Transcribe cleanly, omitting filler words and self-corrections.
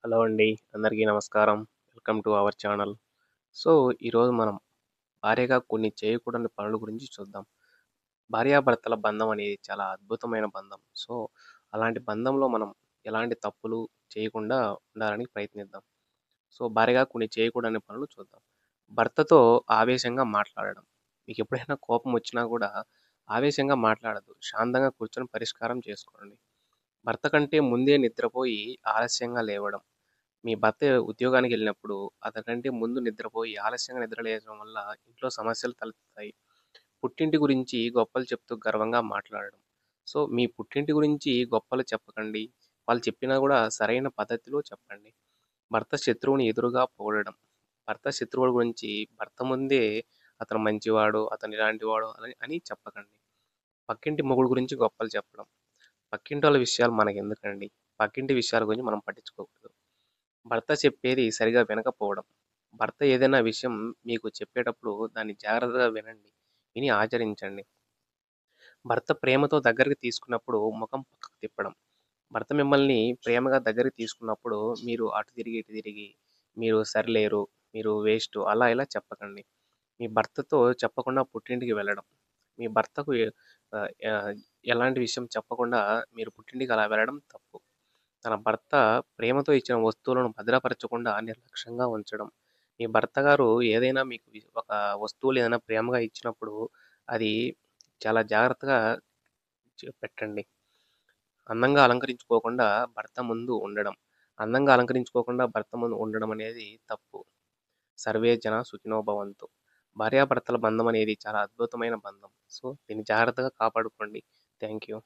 Hello అండి. అందరికీ నమస్కారం. Welcome to our channel. So, ఈరోజు మనం భార్యగా కొన్ని చేయకూడని పనుల గురించి చూద్దాం. భార్యాభర్తల బంధం అనేది చాలా అద్భుతమైన బంధం. సో, అలాంటి బంధంలో మనం ఎలాంటి తప్పులు చేయకుండా ఉండాలని ప్రయత్నిద్దాం. సో, భార్యగా కొన్ని చేయకూడని పనులు చూద్దాం. భర్తతో ఆవేశంగా మాట్లాడడం. మీకెప్పుడైనా కోపం వచ్చినా కూడా ఆవేశంగా మాట్లాడొద్దు. శాంతంగా కూర్చొని పరిష్కారం చేసుకోండి. భర్త కంటే ముందే నిద్రపోయి ఆలస్యంగా లేవడం. మీ భర్త ఉద్యోగానికెళ్ళినప్పుడు అతనికంటే ముందు నిద్రపోయి ఆలస్యంగా నిద్రలేచడం వల్ల ఇంట్లో సమస్యలు తలెత్తుతాయి. పుట్టింటి గురించి గొప్పలు చెప్తూ గర్వంగా మాట్లాడడం. సో, మీ పుట్టింటి గురించి గొప్పలు చెప్పకండి. వాళ్ళు చెప్పినా కూడా సరైన పద్ధతిలో చెప్పండి. భర్త శత్రువుని ఎదురుగా పొగడడం. భర్త శత్రువుల గురించి భర్త ముందే అతను మంచివాడు, అతను ఇలాంటివాడు అని చెప్పకండి. పక్కింటి మొగుడు గురించి గొప్పలు చెప్పడం. పక్కింటోళ్ళ విషయాలు మనకెందుకండి? పక్కింటి విషయాల గురించి మనం పట్టించుకోకూడదు. భర్త చెప్పేది సరిగా వినకపోవడం. భర్త ఏదైనా విషయం మీకు చెప్పేటప్పుడు దాన్ని జాగ్రత్తగా వినండి. విని ఆచరించండి. భర్త ప్రేమతో దగ్గరికి తీసుకున్నప్పుడు ముఖం పక్కకు తిప్పడం. భర్త మిమ్మల్ని ప్రేమగా దగ్గరికి తీసుకున్నప్పుడు మీరు అటు తిరిగి, ఇటు తిరిగి మీరు సరిలేరు, మీరు వేస్ట్ అలా ఇలా చెప్పకండి. మీ భర్తతో చెప్పకుండా పుట్టింటికి వెళ్ళడం. మీ భర్తకు ఆహ్, ఆహ్, ఎలాంటి విషయం చెప్పకుండా మీరు పుట్టింటికి అలా వెళ్ళడం తప్పు. తన భర్త ప్రేమతో ఇచ్చిన వస్తువులను భద్రపరచకుండా నిర్లక్ష్యంగా ఉంచడం. మీ భర్త గారు ఏదైనా మీకు ఒక వస్తువులు ఏదైనా ప్రేమగా ఇచ్చినప్పుడు అది చాలా జాగ్రత్తగా పెట్టండి. అందంగా అలంకరించుకోకుండా భర్త ముందు ఉండడం. అందంగా అలంకరించుకోకుండా భర్త ముందు ఉండడం అనేది తప్పు. సర్వే జన సుఖినో భవంతు. భార్యాభర్తల బంధం అనేది చాలా అద్భుతమైన బంధం. సో, దీన్ని జాగ్రత్తగా కాపాడుకోండి. Thank you.